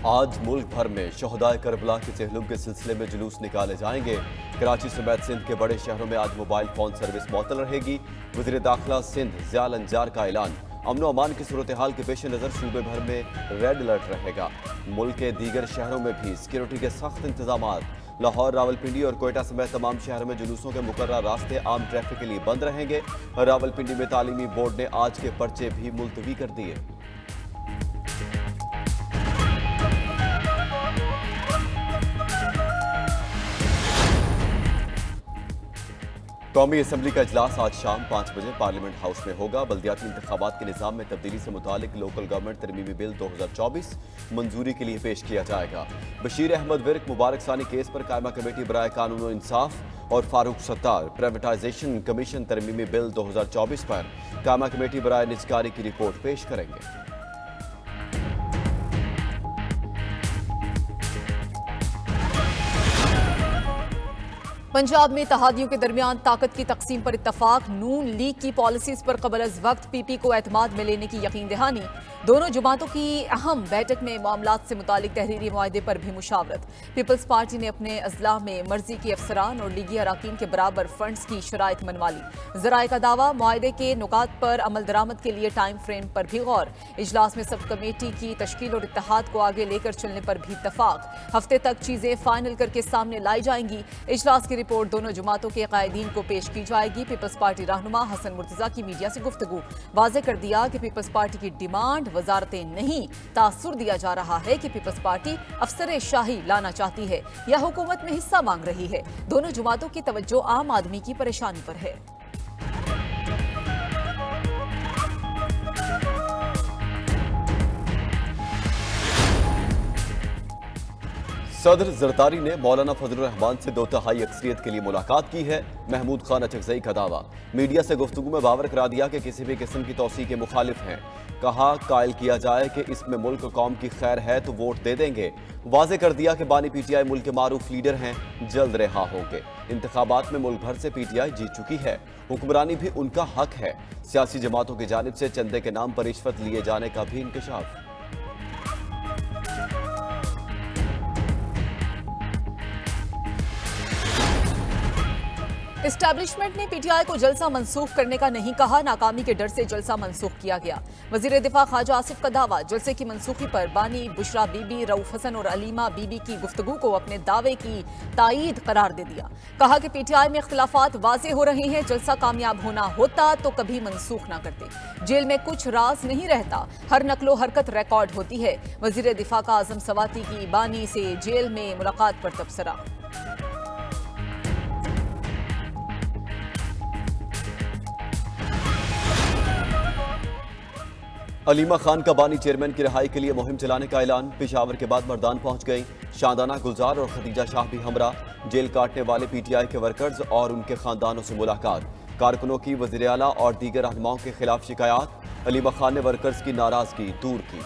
آج ملک بھر میں شہدائے کربلا کے تہلم کے سلسلے میں جلوس نکالے جائیں گے۔ کراچی سمیت سندھ کے بڑے شہروں میں آج موبائل فون سروس معطل رہے گی۔ وزیر داخلہ سندھ ضیاء الانجار کا اعلان، امن و امان کی صورتحال کے پیش نظر صوبے بھر میں ریڈ الرٹ رہے گا۔ ملک کے دیگر شہروں میں بھی سیکیورٹی کے سخت انتظامات۔ لاہور، راولپنڈی اور کوئٹہ سمیت تمام شہروں میں جلوسوں کے مقررہ راستے عام ٹریفک کے لیے بند رہیں گے۔ راولپنڈی میں تعلیمی بورڈ نے آج کے پرچے بھی ملتوی کر دیے۔ قومی اسمبلی کا اجلاس آج شام 5 بجے پارلیمنٹ ہاؤس میں ہوگا۔ بلدیاتی انتخابات کے نظام میں تبدیلی سے متعلق لوکل گورنمنٹ ترمیمی بل 2024 منظوری کے لیے پیش کیا جائے گا۔ بشیر احمد ورک مبارک ثانی کیس پر قائمہ کمیٹی برائے قانون و انصاف اور فاروق ستار پرائیویٹائزیشن کمیشن ترمیمی بل 2024 پر قائمہ کمیٹی برائے نجکاری کی رپورٹ پیش کریں گے۔ پنجاب میں اتحادیوں کے درمیان طاقت کی تقسیم پر اتفاق، نون لیگ کی پالیسیز پر قبل از وقت پی پی کو اعتماد میں لینے کی یقین دہانی۔ دونوں جماعتوں کی اہم بیٹھک میں معاملات سے متعلق تحریری معاہدے پر بھی مشاورت۔ پیپلز پارٹی نے اپنے اضلاع میں مرضی کے افسران اور لیگی اراکین کے برابر فنڈز کی شرائط منوا لی۔ ذرائع کا دعویٰ، معاہدے کے نکات پر عمل درآمد کے لیے ٹائم فریم پر بھی غور۔ اجلاس میں سب کمیٹی کی تشکیل اور اتحاد کو آگے لے کر چلنے پر بھی اتفاق۔ ہفتے تک چیزیں فائنل کر کے سامنے لائی جائیں گی۔ اجلاس کی رپورٹ دونوں جماعتوں کے قائدین کو پیش کی جائے گی۔ پیپلز پارٹی رہنما حسن مرتضیٰ کی میڈیا سے گفتگو، واضح کر دیا کہ پیپلز پارٹی کی ڈیمانڈ وزارتیں نہیں، تاثر دیا جا رہا ہے کہ پیپلز پارٹی افسر شاہی لانا چاہتی ہے یا حکومت میں حصہ مانگ رہی ہے۔ دونوں جماعتوں کی توجہ عام آدمی کی پریشانی پر ہے۔ صدر زرداری نے مولانا فضل الرحمان سے 2/3 اکثریت کے لیے ملاقات کی ہے۔ محمود خان اچکزئی کا دعویٰ، میڈیا سے گفتگو میں باور کرا دیا کہ کسی بھی قسم کی توسیع کے مخالف ہیں۔ کہا قائل کیا جائے کہ اس میں ملک قوم کی خیر ہے تو ووٹ دے دیں گے۔ واضح کر دیا کہ بانی پی ٹی آئی ملک کے معروف لیڈر ہیں، جلد رہا ہوں گے۔ انتخابات میں ملک بھر سے پی ٹی آئی جیت چکی ہے، حکمرانی بھی ان کا حق ہے۔ سیاسی جماعتوں کی جانب سے چندے کے نام پر رشوت لیے جانے کا بھی انکشاف۔ اسٹیبلشمنٹ نے پی ٹی آئی کو جلسہ منسوخ کرنے کا نہیں کہا، ناکامی کے ڈر سے جلسہ منسوخ کیا گیا۔ وزیر دفاع خواجہ آصف کا دعویٰ، جلسے کی منسوخی پر بانی بشرا بی بی، رؤوف حسن اور علیمہ بی بی کی گفتگو کو اپنے دعوے کی تائید قرار دے دیا۔ کہا کہ پی ٹی آئی میں اختلافات واضح ہو رہے ہیں، جلسہ کامیاب ہونا ہوتا تو کبھی منسوخ نہ کرتے۔ جیل میں کچھ راز نہیں رہتا، ہر نقل و حرکت ریکارڈ ہوتی ہے۔ وزیر دفاع کا اعظم سواتی کی بانی سے جیل میں ملاقات پر تبصرہ۔ علیمہ خان کا بانی چیئرمین کی رہائی کے لیے مہم چلانے کا اعلان، پشاور کے بعد مردان پہنچ گئیں۔ شاندانہ گلزار اور خدیجہ شاہ بھی ہمراہ۔ جیل کاٹنے والے پی ٹی آئی کے ورکرز اور ان کے خاندانوں سے ملاقات۔ کارکنوں کی وزیر اعلیٰ اور دیگر رہنماؤں کے خلاف شکایات۔ علیمہ خان نے ورکرز کی ناراضگی دور کی۔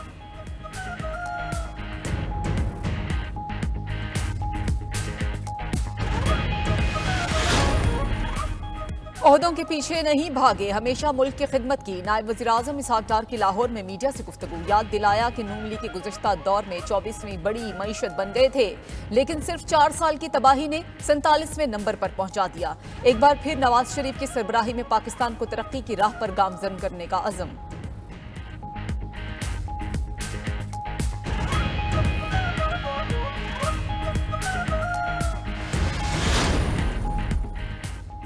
عہدوں کے پیچھے نہیں بھاگے، ہمیشہ ملک کی خدمت کی۔ نائب وزیر اعظم اسحاق ڈار کی لاہور میں میڈیا سے گفتگو، یاد دلایا کہ نون لیگ کے گزشتہ دور میں 24ویں بڑی معیشت بن گئے تھے، لیکن صرف 4 سال کی تباہی نے 47ویں نمبر پر پہنچا دیا۔ ایک بار پھر نواز شریف کی سربراہی میں پاکستان کو ترقی کی راہ پر گامزن کرنے کا عزم۔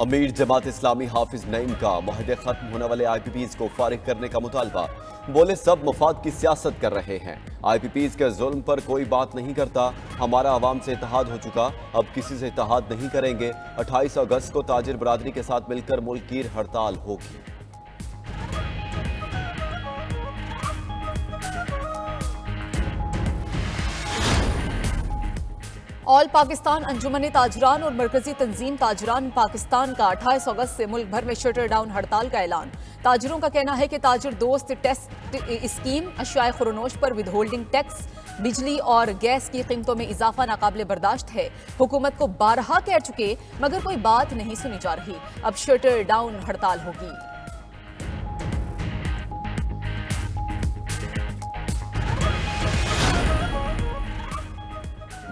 امیر جماعت اسلامی حافظ نعیم کا معاہدے ختم ہونے والے آئی پی پیز کو فارغ کرنے کا مطالبہ، بولے سب مفاد کی سیاست کر رہے ہیں، آئی پی پیز کے ظلم پر کوئی بات نہیں کرتا، ہمارا عوام سے اتحاد ہو چکا، اب کسی سے اتحاد نہیں کریں گے۔ 28 اگست کو تاجر برادری کے ساتھ مل کر ملک گیر ہڑتال ہوگی۔ آل پاکستان انجمن تاجران اور مرکزی تنظیم تاجران پاکستان کا 28 اگست سے ملک بھر میں شٹر ڈاؤن ہڑتال کا اعلان۔ تاجروں کا کہنا ہے کہ تاجر دوست ٹیکس اسکیم، اشیاء خورنوش پر ود ہولڈنگ ٹیکس، بجلی اور گیس کی قیمتوں میں اضافہ ناقابل برداشت ہے۔ حکومت کو بارہا کہہ چکے مگر کوئی بات نہیں سنی جا رہی، اب شٹر ڈاؤن ہڑتال ہوگی۔